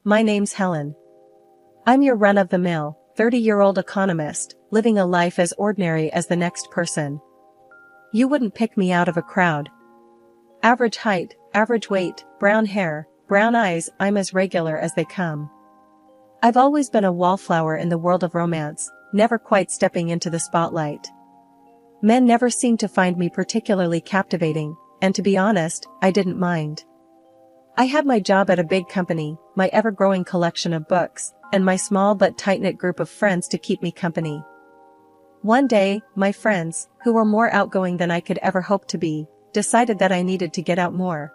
my name's Helen. I'm your run-of-the-mill, 30-year-old economist, living a life as ordinary as the next person. You wouldn't pick me out of a crowd. Average height, average weight, brown hair, brown eyes, I'm as regular as they come. I've always been a wallflower in the world of romance, never quite stepping into the spotlight. Men never seemed to find me particularly captivating, and to be honest, I didn't mind. I had my job at a big company, my ever-growing collection of books, and my small but tight-knit group of friends to keep me company. One day, my friends, who were more outgoing than I could ever hope to be, decided that I needed to get out more.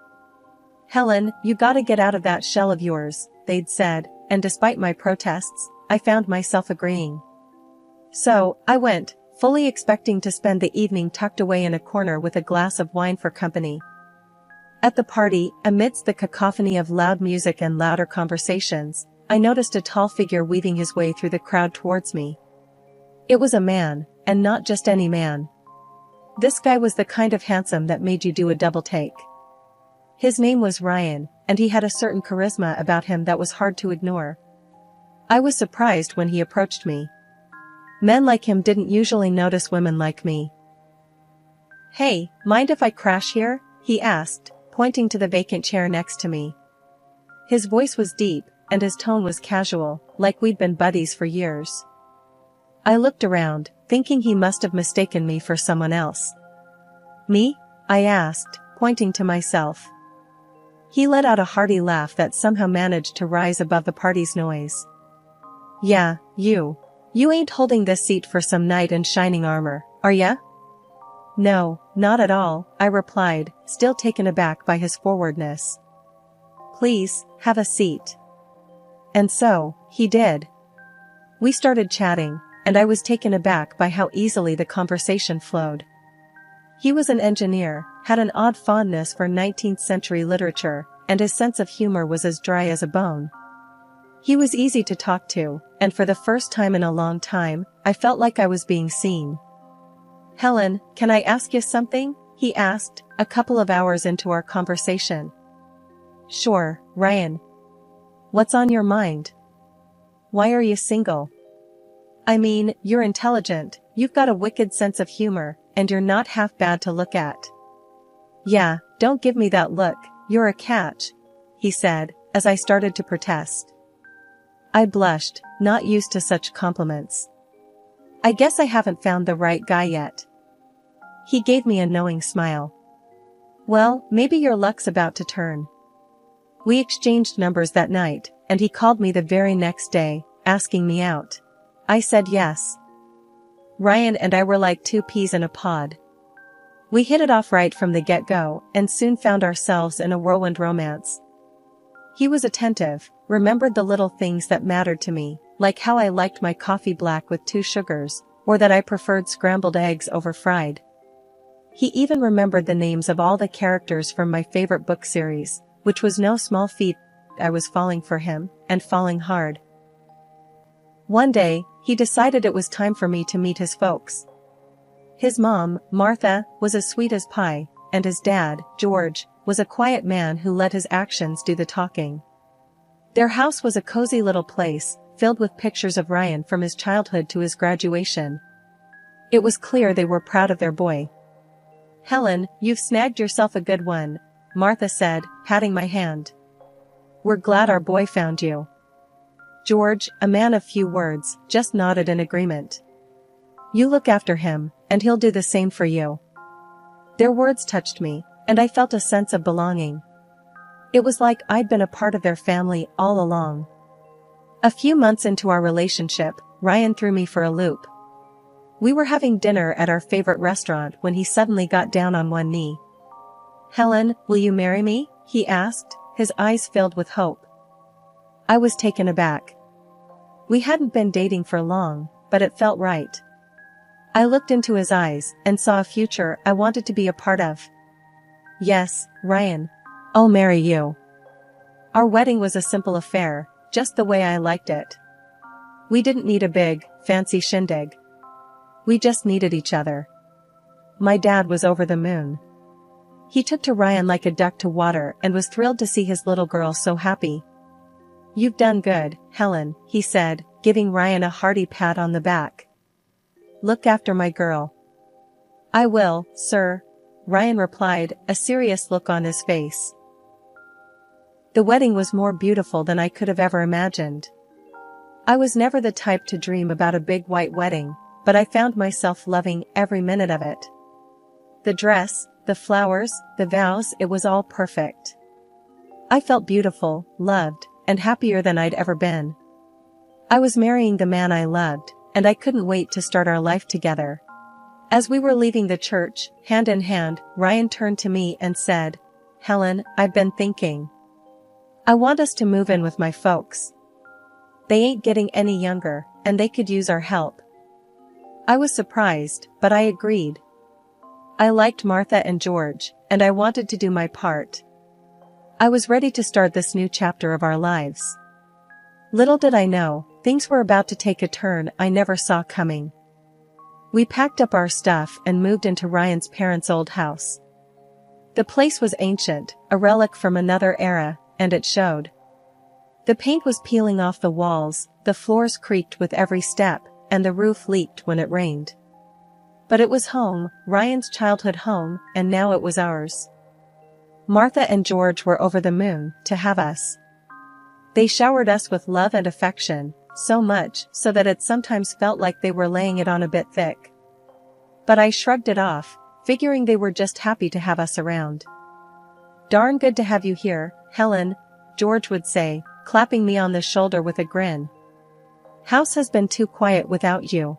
"Helen, you gotta get out of that shell of yours," they'd said, and despite my protests, I found myself agreeing. So, I went, fully expecting to spend the evening tucked away in a corner with a glass of wine for company. At the party, amidst the cacophony of loud music and louder conversations, I noticed a tall figure weaving his way through the crowd towards me. It was a man, and not just any man. This guy was the kind of handsome that made you do a double take. His name was Ryan, and he had a certain charisma about him that was hard to ignore. I was surprised when he approached me. Men like him didn't usually notice women like me. "Hey, mind if I crash here?" he asked, pointing to the vacant chair next to me. His voice was deep, and his tone was casual, like we'd been buddies for years. I looked around, thinking he must have mistaken me for someone else. "Me?" I asked, pointing to myself. He let out a hearty laugh that somehow managed to rise above the party's noise. "Yeah, you. You ain't holding this seat for some knight in shining armor, are ya?" "No, not at all," I replied, still taken aback by his forwardness. "Please, have a seat." And so, he did. We started chatting, and I was taken aback by how easily the conversation flowed. He was an engineer, had an odd fondness for 19th century literature, and his sense of humor was as dry as a bone. He was easy to talk to, and for the first time in a long time, I felt like I was being seen. "Helen, can I ask you something?" he asked, a couple of hours into our conversation. "Sure, Ryan. What's on your mind? Why are you single? I mean, you're intelligent, you've got a wicked sense of humor, and you're not half bad to look at." "Yeah, don't give me that look, you're a catch," he said, as I started to protest. I blushed, not used to such compliments. "I guess I haven't found the right guy yet." He gave me a knowing smile. "Well, maybe your luck's about to turn." We exchanged numbers that night, and he called me the very next day, asking me out. I said yes. Ryan and I were like two peas in a pod. We hit it off right from the get-go, and soon found ourselves in a whirlwind romance. He was attentive, remembered the little things that mattered to me, like how I liked my coffee black with 2 sugars, or that I preferred scrambled eggs over fried. He even remembered the names of all the characters from my favorite book series, which was no small feat. I was falling for him, and falling hard. One day, he decided it was time for me to meet his folks. His mom, Martha, was as sweet as pie, and his dad, George, was a quiet man who let his actions do the talking. Their house was a cozy little place, filled with pictures of Ryan from his childhood to his graduation. It was clear they were proud of their boy. "Helen, you've snagged yourself a good one," Martha said, patting my hand. "We're glad our boy found you." George, a man of few words, just nodded in agreement. "You look after him, and he'll do the same for you." Their words touched me, and I felt a sense of belonging. It was like I'd been a part of their family all along. A few months into our relationship, Ryan threw me for a loop. We were having dinner at our favorite restaurant when he suddenly got down on one knee. "Helen, will you marry me?" he asked, his eyes filled with hope. I was taken aback. We hadn't been dating for long, but it felt right. I looked into his eyes and saw a future I wanted to be a part of. "Yes, Ryan. I'll marry you." Our wedding was a simple affair, just the way I liked it. We didn't need a big, fancy shindig. We just needed each other. My dad was over the moon. He took to Ryan like a duck to water and was thrilled to see his little girl so happy. You've done good, Helen, he said, giving Ryan a hearty pat on the back. Look after my girl. I will, sir, Ryan replied, a serious look on his face. The wedding was more beautiful than I could have ever imagined. I was never the type to dream about a big white wedding, but I found myself loving every minute of it. The dress, the flowers, the vows, it was all perfect. I felt beautiful, loved, and happier than I'd ever been. I was marrying the man I loved, and I couldn't wait to start our life together. As we were leaving the church, hand in hand, Ryan turned to me and said, Helen, I've been thinking. I want us to move in with my folks. They ain't getting any younger, and they could use our help. I was surprised, but I agreed. I liked Martha and George, and I wanted to do my part. I was ready to start this new chapter of our lives. Little did I know, things were about to take a turn I never saw coming. We packed up our stuff and moved into Ryan's parents' old house. The place was ancient, a relic from another era, and it showed. The paint was peeling off the walls, the floors creaked with every step, and the roof leaked when it rained. But it was home, Ryan's childhood home, and now it was ours. Martha and George were over the moon to have us. They showered us with love and affection, so much so that it sometimes felt like they were laying it on a bit thick. But I shrugged it off, figuring they were just happy to have us around. Darn good to have you here, Helen, George would say, clapping me on the shoulder with a grin. House has been too quiet without you.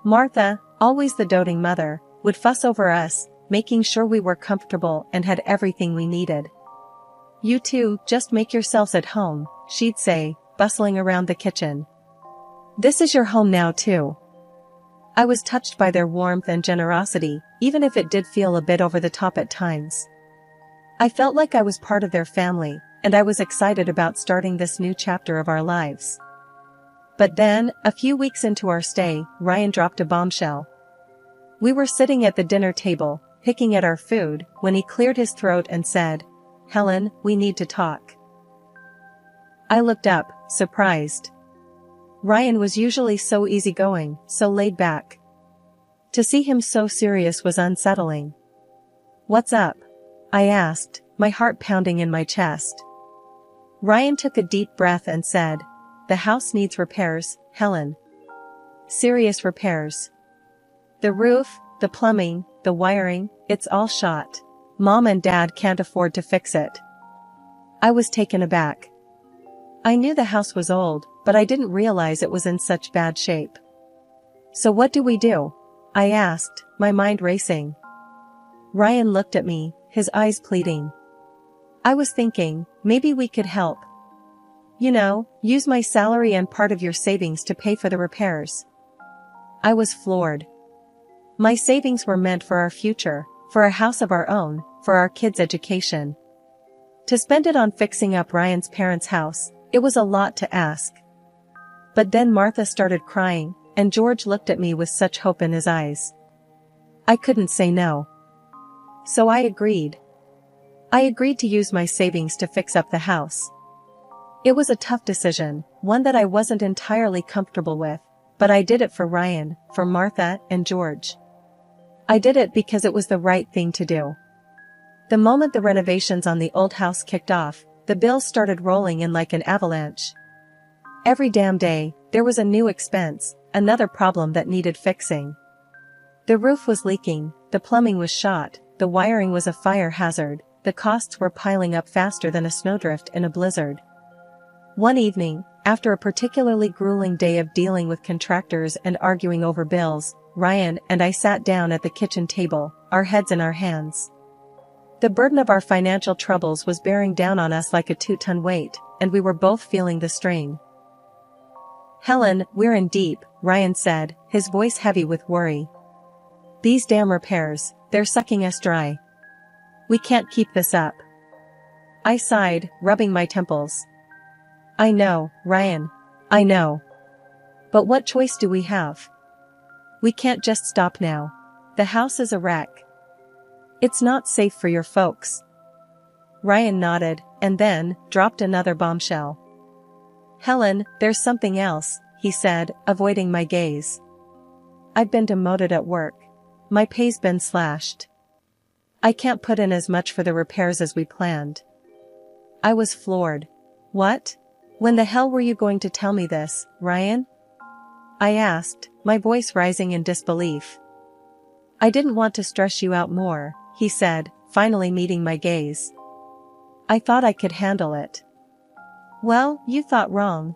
Martha, always the doting mother, would fuss over us, making sure we were comfortable and had everything we needed. You two, just make yourselves at home, she'd say, bustling around the kitchen. This is your home now too. I was touched by their warmth and generosity, even if it did feel a bit over the top at times. I felt like I was part of their family, and I was excited about starting this new chapter of our lives. But then, a few weeks into our stay, Ryan dropped a bombshell. We were sitting at the dinner table, picking at our food, when he cleared his throat and said, Helen, we need to talk. I looked up, surprised. Ryan was usually so easygoing, so laid back. To see him so serious was unsettling. What's up? I asked, my heart pounding in my chest. Ryan took a deep breath and said, the house needs repairs, Helen. Serious repairs. The roof, the plumbing, the wiring, it's all shot. Mom and Dad can't afford to fix it. I was taken aback. I knew the house was old, but I didn't realize it was in such bad shape. So what do we do? I asked, my mind racing. Ryan looked at me, his eyes pleading. I was thinking, maybe we could help. You know, use my salary and part of your savings to pay for the repairs. I was floored. My savings were meant for our future, for a house of our own, for our kids' education. To spend it on fixing up Ryan's parents' house, it was a lot to ask. But then Martha started crying, and George looked at me with such hope in his eyes. I couldn't say no. So I agreed. I agreed to use my savings to fix up the house. It was a tough decision, one that I wasn't entirely comfortable with, but I did it for Ryan, for Martha, and George. I did it because it was the right thing to do. The moment the renovations on the old house kicked off, the bills started rolling in like an avalanche. Every damn day, there was a new expense, another problem that needed fixing. The roof was leaking, the plumbing was shot, the wiring was a fire hazard, the costs were piling up faster than a snowdrift in a blizzard. One evening, after a particularly grueling day of dealing with contractors and arguing over bills, Ryan and I sat down at the kitchen table, our heads in our hands. The burden of our financial troubles was bearing down on us like a 2-ton weight, and we were both feeling the strain. Helen, we're in deep, Ryan said, his voice heavy with worry. These damn repairs, they're sucking us dry. We can't keep this up. I sighed, rubbing my temples. I know, Ryan. I know. But what choice do we have? We can't just stop now. The house is a wreck. It's not safe for your folks. Ryan nodded, and then dropped another bombshell. Helen, there's something else, he said, avoiding my gaze. I've been demoted at work. My pay's been slashed. I can't put in as much for the repairs as we planned. I was floored. What? When the hell were you going to tell me this, Ryan? I asked, my voice rising in disbelief. I didn't want to stress you out more, he said, finally meeting my gaze. I thought I could handle it. Well, you thought wrong.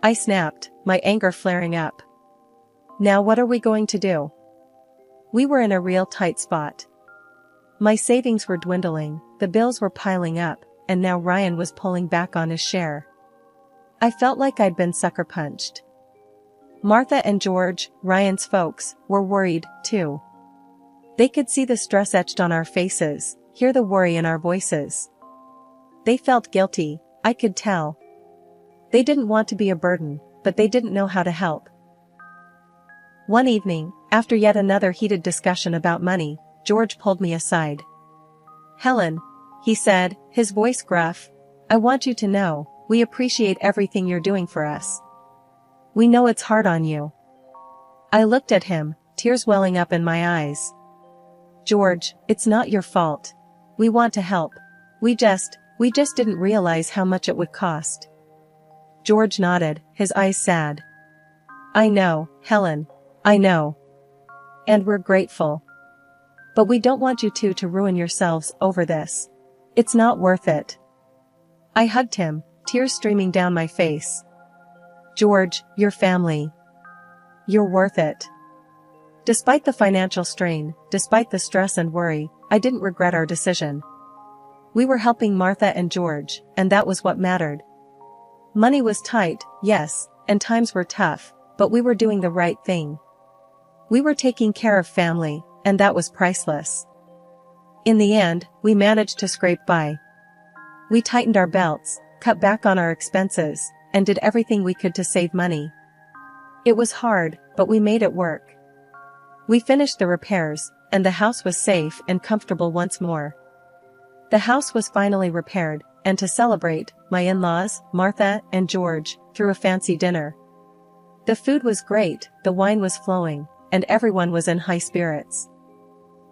I snapped, my anger flaring up. Now what are we going to do? We were in a real tight spot. My savings were dwindling, the bills were piling up, and now Ryan was pulling back on his share. I felt like I'd been sucker punched. Martha and George, Ryan's folks, were worried, too. They could see the stress etched on our faces, hear the worry in our voices. They felt guilty, I could tell. They didn't want to be a burden, but they didn't know how to help. One evening, after yet another heated discussion about money, George pulled me aside. Helen, he said, his voice gruff, I want you to know, we appreciate everything you're doing for us. We know it's hard on you. I looked at him, tears welling up in my eyes. George, it's not your fault. We want to help. We just didn't realize how much it would cost. George nodded, his eyes sad. I know, Helen. I know. And we're grateful. But we don't want you two to ruin yourselves over this. It's not worth it. I hugged him, tears streaming down my face. George, your family. You're worth it. Despite the financial strain, despite the stress and worry, I didn't regret our decision. We were helping Martha and George, and that was what mattered. Money was tight, yes, and times were tough, but we were doing the right thing. We were taking care of family, and that was priceless. In the end, we managed to scrape by. We tightened our belts, cut back on our expenses, and did everything we could to save money. It was hard, but we made it work. We finished the repairs, and the house was safe and comfortable once more. The house was finally repaired, and to celebrate, my in-laws, Martha and George, threw a fancy dinner. The food was great, the wine was flowing, and everyone was in high spirits.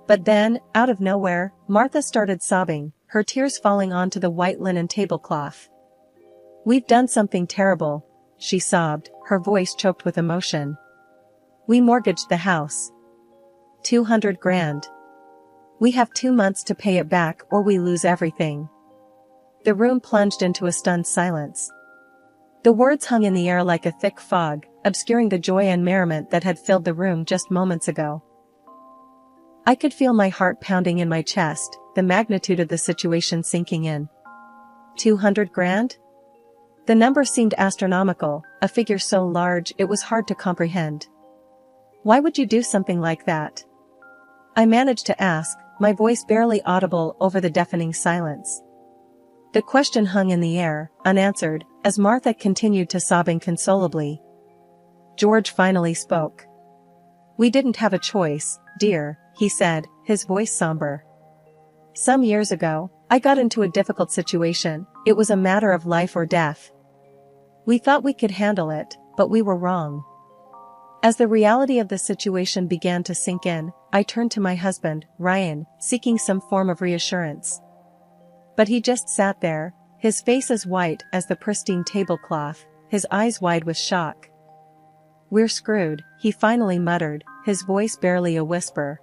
But then, out of nowhere, Martha started sobbing, her tears falling onto the white linen tablecloth. We've done something terrible, she sobbed, her voice choked with emotion. We mortgaged the house. 200 grand. We have 2 months to pay it back or we lose everything. The room plunged into a stunned silence. The words hung in the air like a thick fog, obscuring the joy and merriment that had filled the room just moments ago. I could feel my heart pounding in my chest, the magnitude of the situation sinking in. 200 grand? The number seemed astronomical, a figure so large it was hard to comprehend. Why would you do something like that? I managed to ask, my voice barely audible over the deafening silence. The question hung in the air, unanswered, as Martha continued to sob inconsolably. George finally spoke. We didn't have a choice, dear, he said, his voice somber. Some years ago, I got into a difficult situation, it was a matter of life or death. We thought we could handle it, but we were wrong. As the reality of the situation began to sink in, I turned to my husband, Ryan, seeking some form of reassurance. But he just sat there, his face as white as the pristine tablecloth, his eyes wide with shock. We're screwed, he finally muttered, his voice barely a whisper.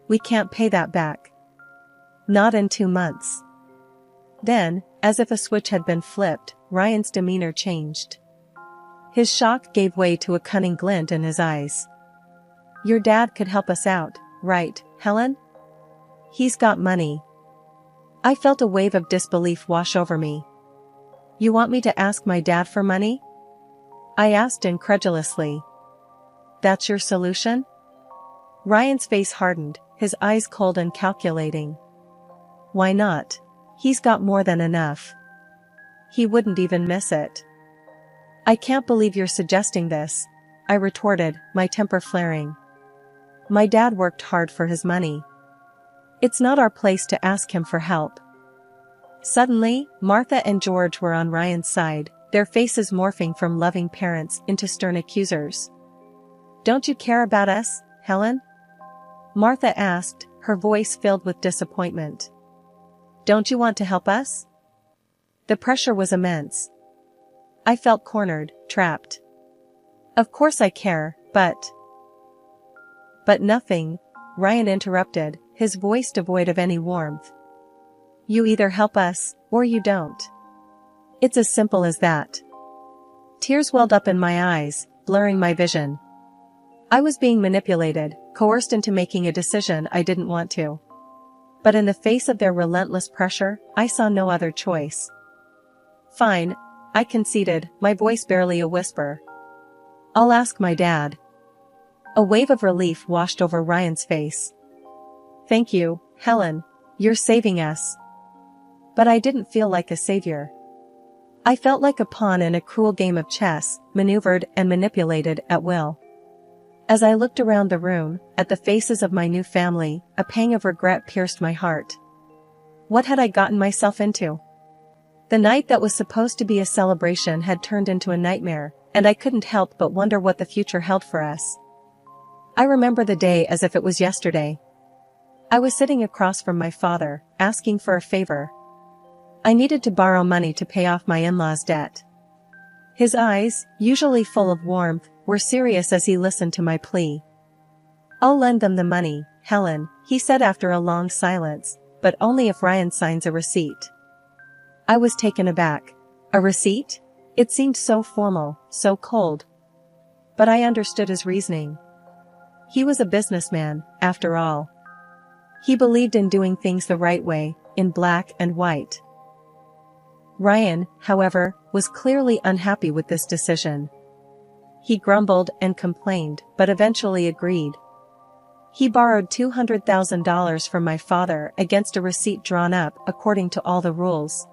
We can't pay that back. Not in 2 months. Then, as if a switch had been flipped, Ryan's demeanor changed. His shock gave way to a cunning glint in his eyes. Your dad could help us out, right, Helen? He's got money. I felt a wave of disbelief wash over me. You want me to ask my dad for money? I asked incredulously. That's your solution? Ryan's face hardened, his eyes cold and calculating. Why not? He's got more than enough. He wouldn't even miss it. I can't believe you're suggesting this, I retorted, my temper flaring. My dad worked hard for his money. It's not our place to ask him for help. Suddenly, Martha and George were on Ryan's side, their faces morphing from loving parents into stern accusers. "Don't you care about us, Helen?" Martha asked, her voice filled with disappointment. "Don't you want to help us?" The pressure was immense. I felt cornered, trapped. "Of course I care, but—" "But nothing," Ryan interrupted, his voice devoid of any warmth. "You either help us, or you don't. It's as simple as that." Tears welled up in my eyes, blurring my vision. I was being manipulated, coerced into making a decision I didn't want to. But in the face of their relentless pressure, I saw no other choice. "Fine," I conceded, my voice barely a whisper. "I'll ask my dad." A wave of relief washed over Ryan's face. "Thank you, Helen. You're saving us." But I didn't feel like a savior. I felt like a pawn in a cruel game of chess, maneuvered and manipulated at will. As I looked around the room, at the faces of my new family, a pang of regret pierced my heart. What had I gotten myself into? The night that was supposed to be a celebration had turned into a nightmare, and I couldn't help but wonder what the future held for us. I remember the day as if it was yesterday. I was sitting across from my father, asking for a favor. I needed to borrow money to pay off my in-laws' debt. His eyes, usually full of warmth, were serious as he listened to my plea. "I'll lend them the money, Helen," he said after a long silence, "but only if Ryan signs a receipt." I was taken aback. A receipt? It seemed so formal, so cold. But I understood his reasoning. He was a businessman, after all. He believed in doing things the right way, in black and white. Ryan, however, was clearly unhappy with this decision. He grumbled and complained, but eventually agreed. He borrowed $200,000 from my father against a receipt drawn up according to all the rules.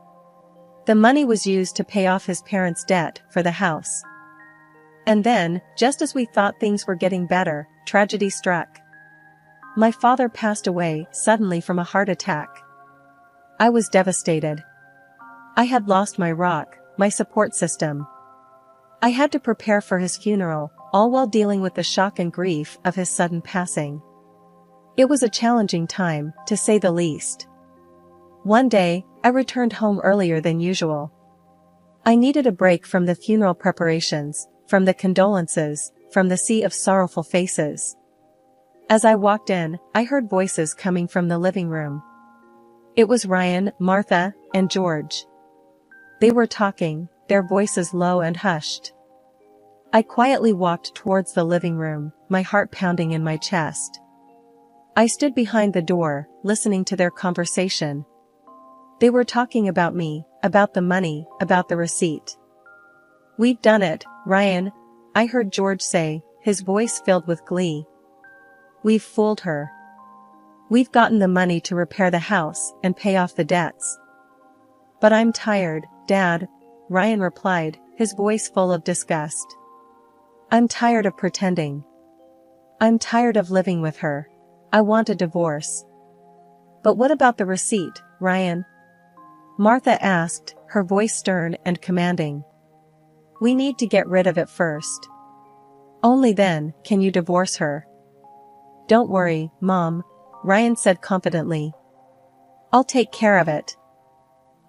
The money was used to pay off his parents' debt for the house. And then, just as we thought things were getting better, tragedy struck. My father passed away suddenly from a heart attack. I was devastated. I had lost my rock, my support system. I had to prepare for his funeral, all while dealing with the shock and grief of his sudden passing. It was a challenging time, to say the least. One day, I returned home earlier than usual. I needed a break from the funeral preparations, from the condolences, from the sea of sorrowful faces. As I walked in, I heard voices coming from the living room. It was Ryan, Martha, and George. They were talking, their voices low and hushed. I quietly walked towards the living room, my heart pounding in my chest. I stood behind the door, listening to their conversation. They were talking about me, about the money, about the receipt. "We've done it, Ryan," I heard George say, his voice filled with glee. "We've fooled her. We've gotten the money to repair the house and pay off the debts." "But I'm tired, Dad," Ryan replied, his voice full of disgust. "I'm tired of pretending. I'm tired of living with her. I want a divorce." "But what about the receipt, Ryan?" Martha asked, her voice stern and commanding. "We need to get rid of it first. Only then can you divorce her." "Don't worry, Mom," Ryan said confidently. "I'll take care of it.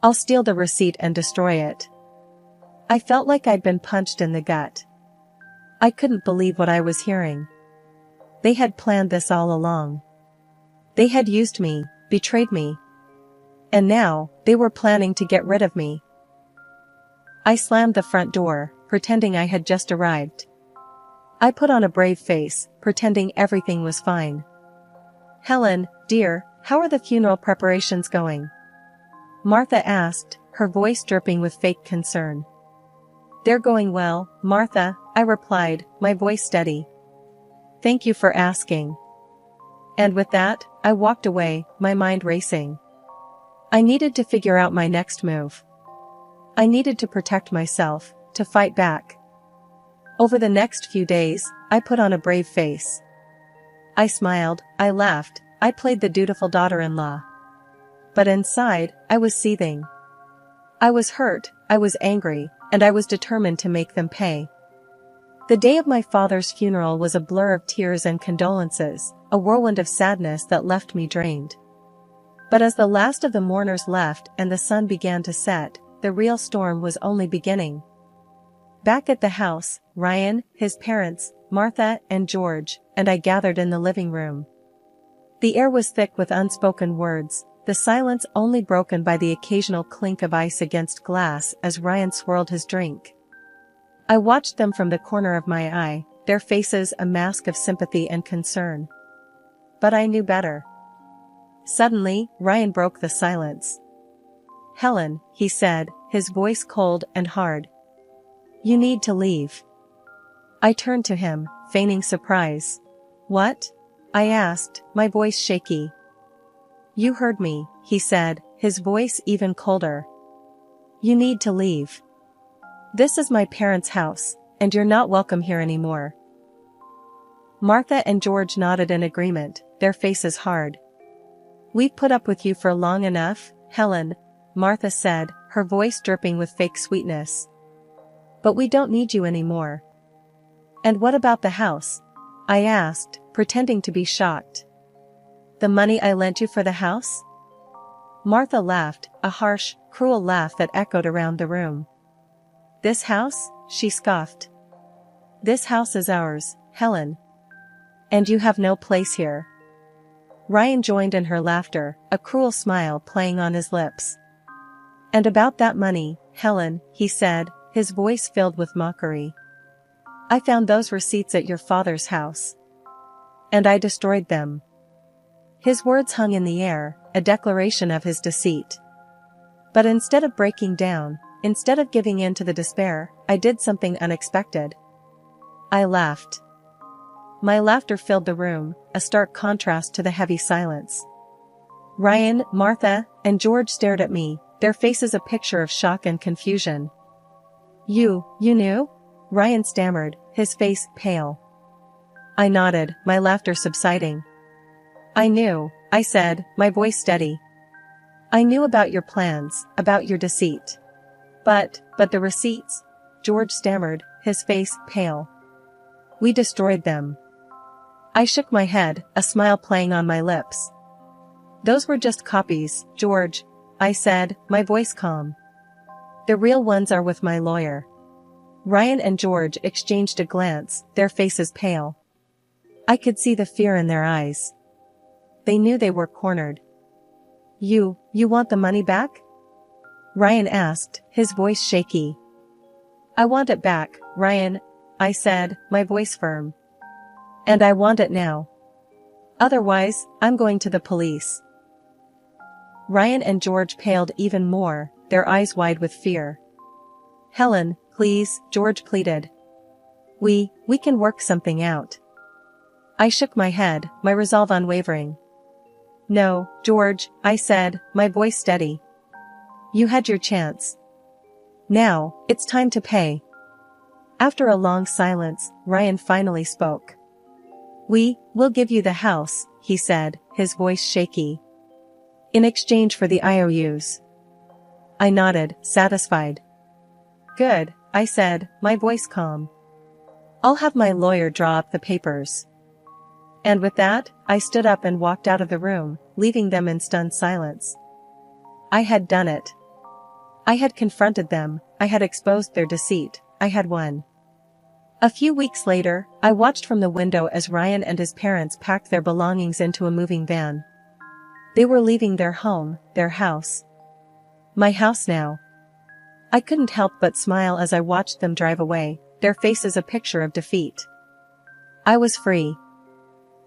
I'll steal the receipt and destroy it." I felt like I'd been punched in the gut. I couldn't believe what I was hearing. They had planned this all along. They had used me, betrayed me. And now, they were planning to get rid of me. I slammed the front door, pretending I had just arrived. I put on a brave face, pretending everything was fine. "Helen, dear, how are the funeral preparations going?" Martha asked, her voice dripping with fake concern. "They're going well, Martha," I replied, my voice steady. "Thank you for asking." And with that, I walked away, my mind racing. I needed to figure out my next move. I needed to protect myself, to fight back. Over the next few days, I put on a brave face. I smiled, I laughed, I played the dutiful daughter-in-law. But inside, I was seething. I was hurt, I was angry, and I was determined to make them pay. The day of my father's funeral was a blur of tears and condolences, a whirlwind of sadness that left me drained. But as the last of the mourners left and the sun began to set, the real storm was only beginning. Back at the house, Ryan, his parents, Martha, and George, and I gathered in the living room. The air was thick with unspoken words, the silence only broken by the occasional clink of ice against glass as Ryan swirled his drink. I watched them from the corner of my eye, their faces a mask of sympathy and concern. But I knew better. Suddenly, Ryan broke the silence. "Helen," he said, his voice cold and hard. "You need to leave." I turned to him, feigning surprise. "What?" I asked, my voice shaky. "You heard me," he said, his voice even colder. "You need to leave. This is my parents' house, and you're not welcome here anymore." Martha and George nodded in agreement, their faces hard. "We've put up with you for long enough, Helen," Martha said, her voice dripping with fake sweetness. "But we don't need you anymore." "And what about the house?" I asked, pretending to be shocked. "The money I lent you for the house?" Martha laughed, a harsh, cruel laugh that echoed around the room. "This house?" she scoffed. "This house is ours, Helen. And you have no place here." Ryan joined in her laughter, a cruel smile playing on his lips. "And about that money, Helen," he said, his voice filled with mockery. "I found those receipts at your father's house. And I destroyed them." His words hung in the air, a declaration of his deceit. But instead of breaking down, instead of giving in to the despair, I did something unexpected. I laughed. My laughter filled the room, a stark contrast to the heavy silence. Ryan, Martha, and George stared at me, their faces a picture of shock and confusion. You knew?" Ryan stammered, his face pale. I nodded, my laughter subsiding. "I knew," I said, my voice steady. "I knew about your plans, about your deceit. But the receipts?" George stammered, his face pale. "We destroyed them." I shook my head, a smile playing on my lips. "Those were just copies, George," I said, my voice calm. "The real ones are with my lawyer." Ryan and George exchanged a glance, their faces pale. I could see the fear in their eyes. They knew they were cornered. You want the money back?" Ryan asked, his voice shaky. "I want it back, Ryan," I said, my voice firm. "And I want it now. Otherwise, I'm going to the police." Ryan and George paled even more, their eyes wide with fear. "Helen, please," George pleaded. We can work something out." I shook my head, my resolve unwavering. "No, George," I said, my voice steady. "You had your chance. Now, it's time to pay." After a long silence, Ryan finally spoke. We'll give you the house," he said, his voice shaky. "In exchange for the IOUs." I nodded, satisfied. "Good," I said, my voice calm. "I'll have my lawyer draw up the papers." And with that, I stood up and walked out of the room, leaving them in stunned silence. I had done it. I had confronted them, I had exposed their deceit, I had won. A few weeks later, I watched from the window as Ryan and his parents packed their belongings into a moving van. They were leaving their home, their house. My house now. I couldn't help but smile as I watched them drive away, their faces a picture of defeat. I was free.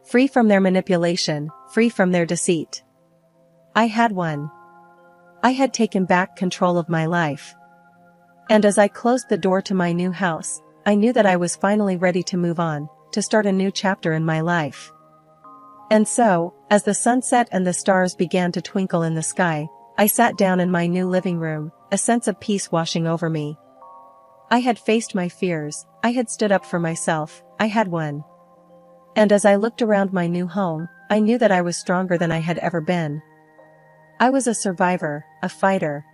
Free from their manipulation, free from their deceit. I had won. I had taken back control of my life. And as I closed the door to my new house, I knew that I was finally ready to move on, to start a new chapter in my life. And so, as the sun set and the stars began to twinkle in the sky, I sat down in my new living room, a sense of peace washing over me. I had faced my fears, I had stood up for myself, I had won. And as I looked around my new home, I knew that I was stronger than I had ever been. I was a survivor, a fighter.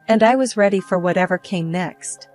And I was ready for whatever came next.